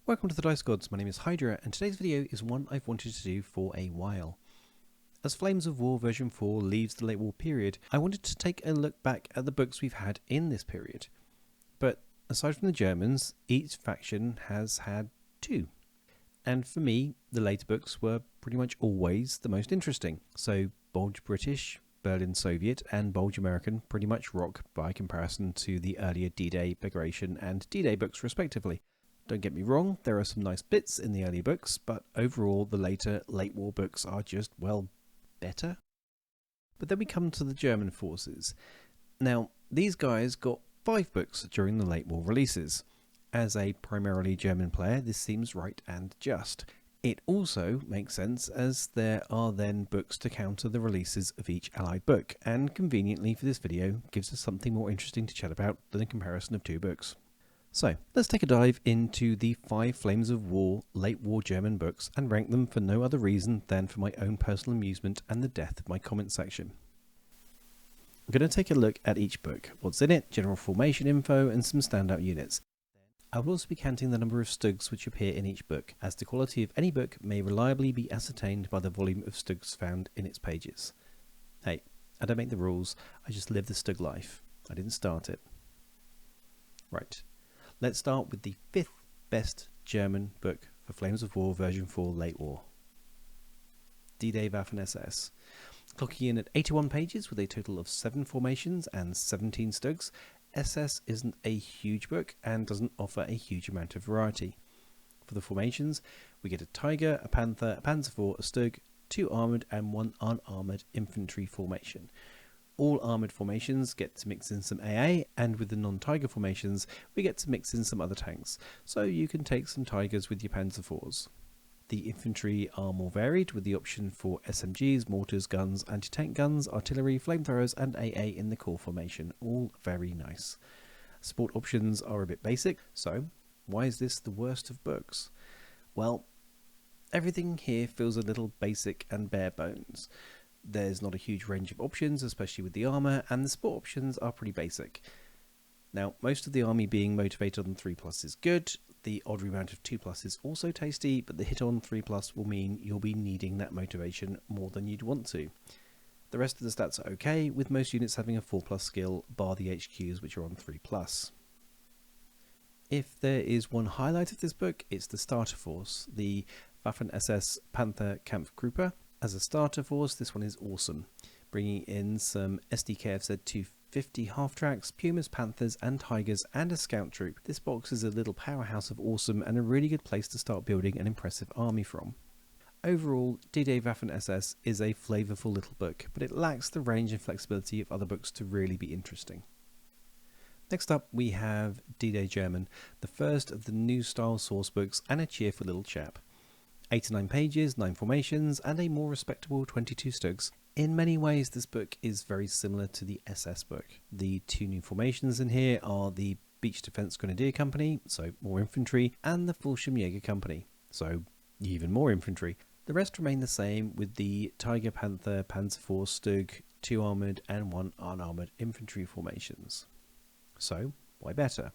Welcome to the Dice Gods, my name is Hydra, and today's video is one I've wanted to do for a while. As Flames of War version 4 leaves the late war period, I wanted to take a look back at the books we've had in this period. But aside from the Germans, each faction has had two. And for me, the later books were pretty much always the most interesting. So Bulge British, Berlin Soviet, and Bulge American pretty much rock by comparison to the earlier D-Day, Bagration, and D-Day books respectively. Don't get me wrong, there are some nice bits in the early books, but overall the later late war books are just, well, better. But then we come to the German forces. Now, these guys got 5 books during the late war releases. As a primarily German player, this seems right and just. It also makes sense as there are then books to counter the releases of each allied book, and conveniently for this video gives us something more interesting to chat about than a comparison of 2 books. So, let's take a dive into the 5 Flames of War late war German books and rank them for no other reason than for my own personal amusement and the death of my comment section. I'm going to take a look at each book, what's in it, general formation info, and some standout units. I will also be counting the number of stugs which appear in each book, as the quality of any book may reliably be ascertained by the volume of stugs found in its pages. Hey, I don't make the rules, I just live the stug life. I didn't start it. Right. Let's start with the 5th best German book for Flames of War version 4 late war. D-Day Waffen-SS. Clocking in at 81 pages with a total of 7 formations and 17 stugs, SS isn't a huge book and doesn't offer a huge amount of variety. For the formations, we get a Tiger, a Panther, a Panzer IV, a Stug, 2 armoured and 1 unarmoured infantry formation. All armoured formations get to mix in some AA, and with the non-Tiger formations, we get to mix in some other tanks, so you can take some Tigers with your Panzer IVs. The infantry are more varied, with the option for SMGs, mortars, guns, anti-tank guns, artillery, flamethrowers, and AA in the core formation, all very nice. Support options are a bit basic, so why is this the worst of books? Well, everything here feels a little basic and bare bones. There's not a huge range of options, especially with the armour, and the support options are pretty basic. Now, most of the army being motivated on 3+ is good, the odd amount of 2+ is also tasty, but the hit on 3+ will mean you'll be needing that motivation more than you'd want to. The rest of the stats are okay, with most units having a 4+ skill, bar the HQs which are on 3+. If there is one highlight of this book, it's the starter force, the Waffen-SS Panther Kampfgruppe. As a starter force, this one is awesome, bringing in some SDKFZ 250 half-tracks, Pumas, Panthers and Tigers and a scout troop. This box is a little powerhouse of awesome and a really good place to start building an impressive army from. Overall, D-Day Waffen-SS is a flavourful little book, but it lacks the range and flexibility of other books to really be interesting. Next up we have D-Day German, the first of the new style source books and a cheerful little chap. 89 pages, 9 formations, and a more respectable 22 stugs. In many ways this book is very similar to the SS book. The 2 new formations in here are the Beach Defence Grenadier Company, so more infantry, and the Fallschirmjäger Company, so even more infantry. The rest remain the same, with the Tiger, Panther, Panzer IV, Stug, 2 armoured and 1 unarmoured infantry formations. So, why better?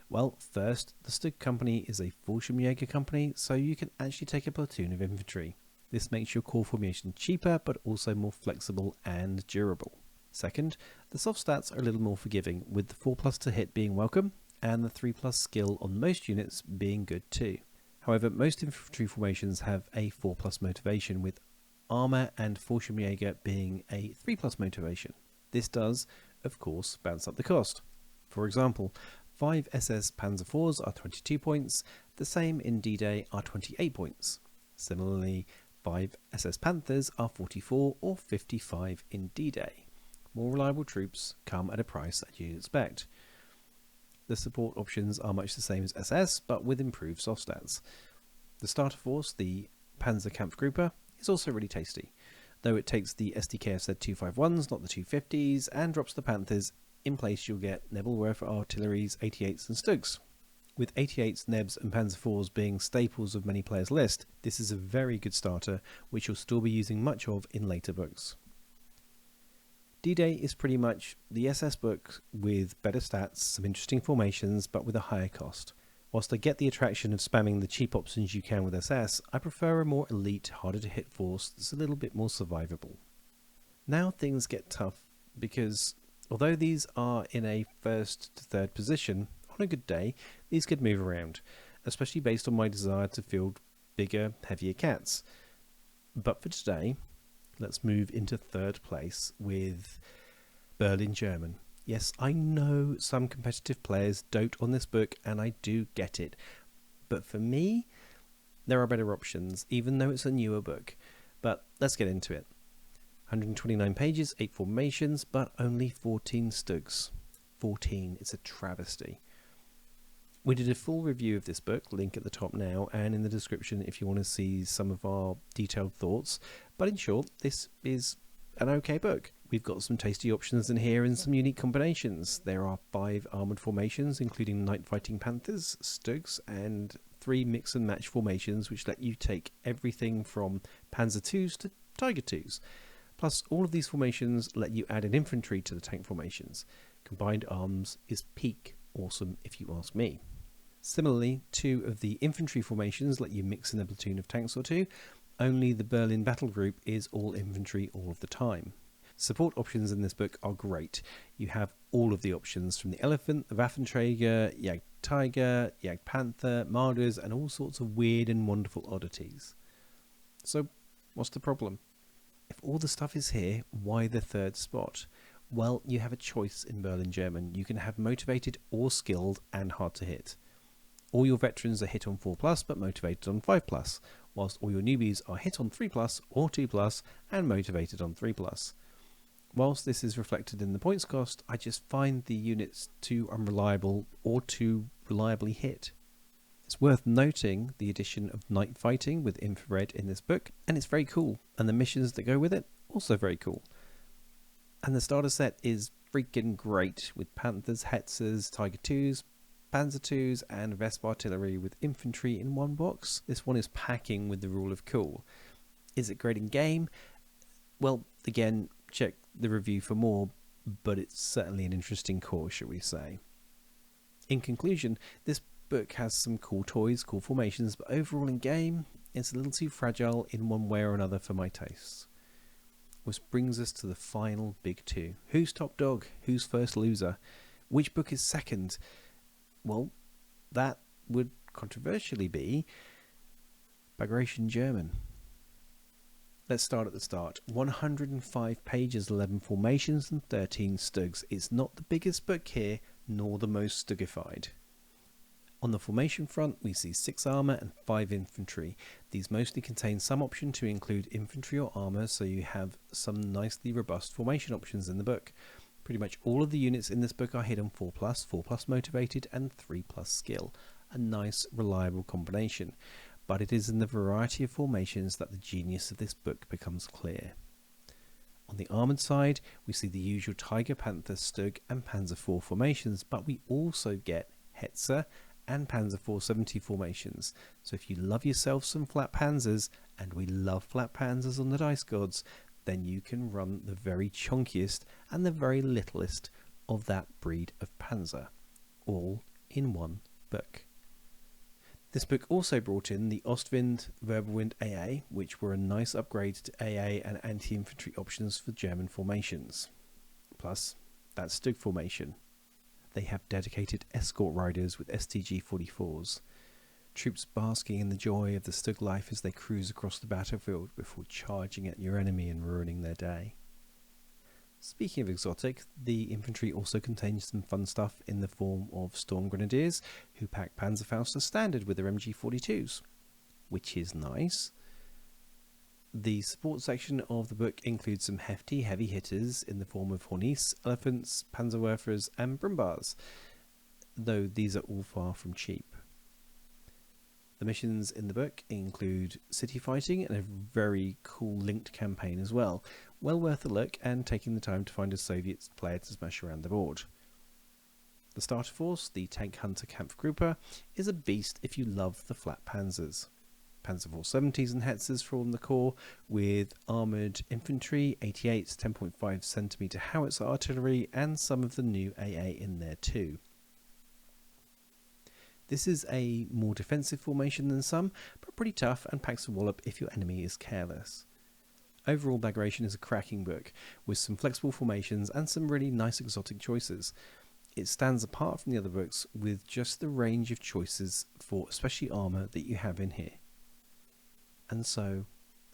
Well, first, the Stug company is a Fallschirmjäger company, so you can actually take a platoon of infantry. This makes your core formation cheaper, but also more flexible and durable. Second, the soft stats are a little more forgiving, with the 4+ to hit being welcome, and the 3+ skill on most units being good too. However, most infantry formations have a 4+ motivation, with armour and Fallschirmjäger being a 3+ motivation. This does, of course, bounce up the cost. For example, 5 SS Panzer IVs are 22 points, the same in D-Day are 28 points. Similarly, 5 SS Panthers are 44 or 55 in D-Day. More reliable troops come at a price that you'd expect. The support options are much the same as SS, but with improved soft stats. The starter force, the Panzer Kampfgruppe, is also really tasty, though it takes the SDKFZ 251s, not the 250s, and drops the Panthers. In place you'll get Nebelwerfer artilleries, 88s and Stugs. With 88s, Nebs and Panzer IVs being staples of many players' list, this is a very good starter which you'll still be using much of in later books. D-Day is pretty much the SS book with better stats, some interesting formations, but with a higher cost. Whilst I get the attraction of spamming the cheap options you can with SS, I prefer a more elite, harder to hit force that's a little bit more survivable. Now things get tough because although these are in a first to third position, on a good day these could move around, especially based on my desire to field bigger, heavier cats. But for today, let's move into third place with Berlin German. Yes, I know some competitive players dote on this book, and I do get it. But for me, there are better options, even though it's a newer book. But let's get into it. 129 pages, 8 formations, but only 14 stugs. 14, it's a travesty. We did a full review of this book, link at the top now, and in the description if you want to see some of our detailed thoughts. But in short, this is an okay book. We've got some tasty options in here and some unique combinations. There are 5 armoured formations, including Night Fighting Panthers, Stugs, and 3 mix and match formations, which let you take everything from Panzer IIs to Tiger IIs. Plus, all of these formations let you add an infantry to the tank formations. Combined arms is peak awesome if you ask me. Similarly, 2 of the infantry formations let you mix in a platoon of tanks or 2. Only the Berlin battle group is all infantry all of the time. Support options in this book are great. You have all of the options from the Elephant, the Waffenträger, Jagdtiger, Jagdpanther, Marders, and all sorts of weird and wonderful oddities. So, what's the problem? If all the stuff is here, why the third spot? Well, you have a choice in Berlin German. You can have motivated or skilled and hard to hit. All your veterans are hit on 4+, but motivated on 5+, whilst all your newbies are hit on 3+ or 2+ and motivated on 3+. Whilst this is reflected in the points cost, I just find the units too unreliable or too reliably hit. It's worth noting the addition of night fighting with infrared in this book, and it's very cool, and the missions that go with it, also very cool. And the starter set is freaking great, with Panthers, Hetzers, Tiger IIs, Panzer IIs, and Vespa artillery with infantry in one box. This one is packing with the rule of cool. Is it great in game? Well, again, check the review for more, but it's certainly an interesting course, shall we say. In conclusion, this book has some cool toys, cool formations, but overall in game, it's a little too fragile in one way or another for my tastes. Which brings us to the final big 2. Who's top dog? Who's first loser? Which book is second? Well, that would controversially be Bagration German. Let's start at the start. 105 pages, 11 formations and 13 stugs. It's not the biggest book here, nor the most stugified. On the formation front, we see 6 armour and 5 infantry. These mostly contain some option to include infantry or armour, so you have some nicely robust formation options in the book. Pretty much all of the units in this book are hit on 4+, 4+ motivated and 3+ skill. A nice, reliable combination. But it is in the variety of formations that the genius of this book becomes clear. On the armoured side, we see the usual Tiger, Panther, Stug and Panzer IV formations, but we also get Hetzer and Panzer 470 formations. So if you love yourself some flat panzers, and we love flat panzers on the Dice Gods, then you can run the very chunkiest and the very littlest of that breed of panzer, all in one book. This book also brought in the Ostwind Wirbelwind AA, which were a nice upgrade to AA and anti-infantry options for German formations. Plus, that Stug formation. They have dedicated escort riders with STG-44s. Troops basking in the joy of the Stug life as they cruise across the battlefield before charging at your enemy and ruining their day. Speaking of exotic, the infantry also contains some fun stuff in the form of Storm Grenadiers, who pack Panzerfaust as standard with their MG42s, which is nice. The support section of the book includes some hefty heavy hitters in the form of Hornies, Elephants, Panzerwerfers and Brumbars, though these are all far from cheap. The missions in the book include city fighting and a very cool linked campaign as well. Well worth a look and taking the time to find a Soviet player to smash around the board. The starter force, the Tank Hunter Kampfgruppe, is a beast if you love the flat panzers. Panzer 470s and Hetzers form the core, with armoured infantry, 88s, 10.5cm howitzer artillery and some of the new AA in there too. This is a more defensive formation than some, but pretty tough and packs a wallop if your enemy is careless. Overall, Bagration is a cracking book, with some flexible formations and some really nice exotic choices. It stands apart from the other books with just the range of choices for especially armour that you have in here. And so,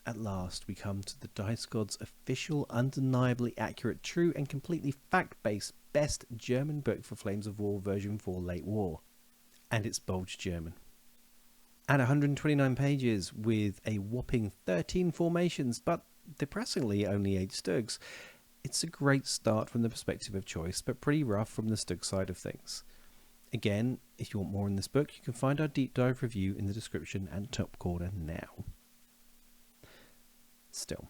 at last, we come to the Dice Gods' official, undeniably accurate, true and completely fact-based best German book for Flames of War version 4 Late War. And it's bulged German. At 129 pages with a whopping 13 formations, but depressingly only 8 Stugs. It's a great start from the perspective of choice, but pretty rough from the Stug side of things. Again, if you want more in this book, you can find our deep dive review in the description and top corner now. Still,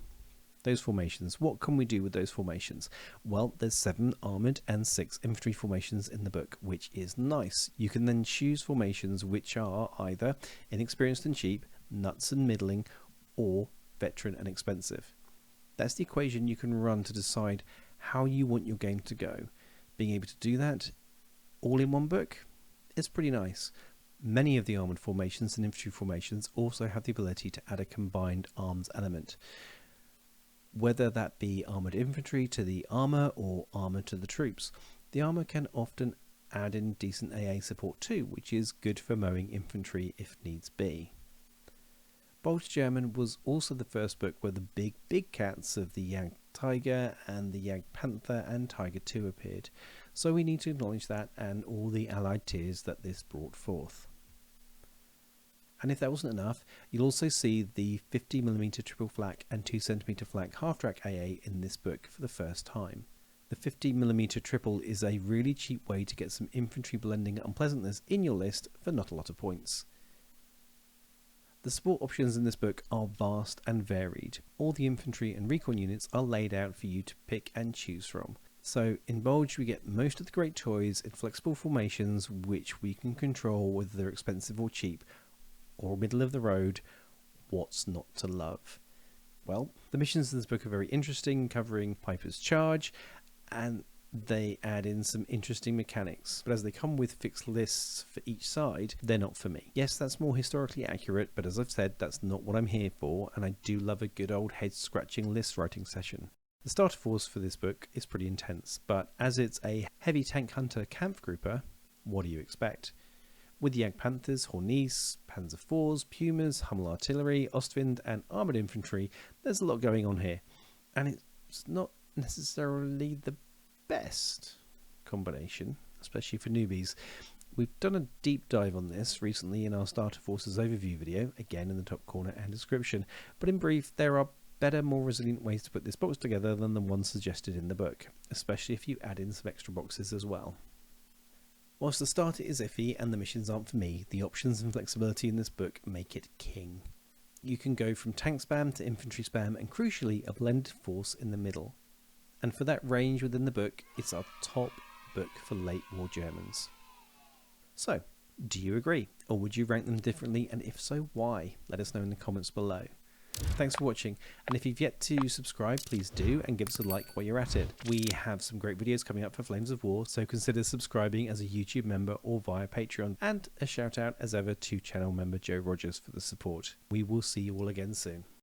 those formations, what can we do with those formations? Well, there's 7 armoured and 6 infantry formations in the book, which is nice. You can then choose formations which are either inexperienced and cheap, nuts and middling, or veteran and expensive. That's the equation you can run to decide how you want your game to go. Being able to do that all in one book is pretty nice. Many of the armoured formations and infantry formations also have the ability to add a combined arms element. Whether that be armoured infantry to the armour or armour to the troops, the armour can often add in decent AA support too, which is good for mowing infantry if needs be. Bulged German was also the first book where the big cats of the Jagd Tiger and the Jagd Panther and Tiger 2 appeared, so we need to acknowledge that and all the allied tiers that this brought forth. And if that wasn't enough, you'll also see the 50mm triple flak and 2cm flak half-track AA in this book for the first time. The 50mm triple is a really cheap way to get some infantry blending unpleasantness in your list for not a lot of points. The support options in this book are vast and varied. All the infantry and recon units are laid out for you to pick and choose from. So in Bulge we get most of the great toys in flexible formations which we can control whether they're expensive or cheap, or middle of the road. What's not to love? Well, the missions in this book are very interesting, covering Piper's Charge, and they add in some interesting mechanics, but as they come with fixed lists for each side, they're not for me. Yes, that's more historically accurate, but as I've said, that's not what I'm here for, and I do love a good old head-scratching list writing session. The starter force for this book is pretty intense, but as it's a heavy tank hunter Kampfgruppe, what do you expect? With the Jagd Panthers, Hornies, Panzer IVs, Pumas, Hummel Artillery, Ostwind and Armoured Infantry, there's a lot going on here, and it's not necessarily the best combination, especially for newbies. We've done a deep dive on this recently in our Starter Forces overview video, again in the top corner and description, but in brief, there are better, more resilient ways to put this box together than the one suggested in the book, especially if you add in some extra boxes as well. Whilst the starter is iffy and the missions aren't for me, the options and flexibility in this book make it king. You can go from tank spam to infantry spam and crucially a blended force in the middle. And for that range within the book, it's our top book for late war Germans. So, do you agree? Or would you rank them differently, and if so, why? Let us know in the comments below. Thanks for watching, and if you've yet to subscribe, please do, and give us a like while you're at it. We have some great videos coming up for Flames of War, so consider subscribing as a YouTube member or via Patreon, and a shout out as ever to channel member Joe Rogers for the support. We will see you all again soon.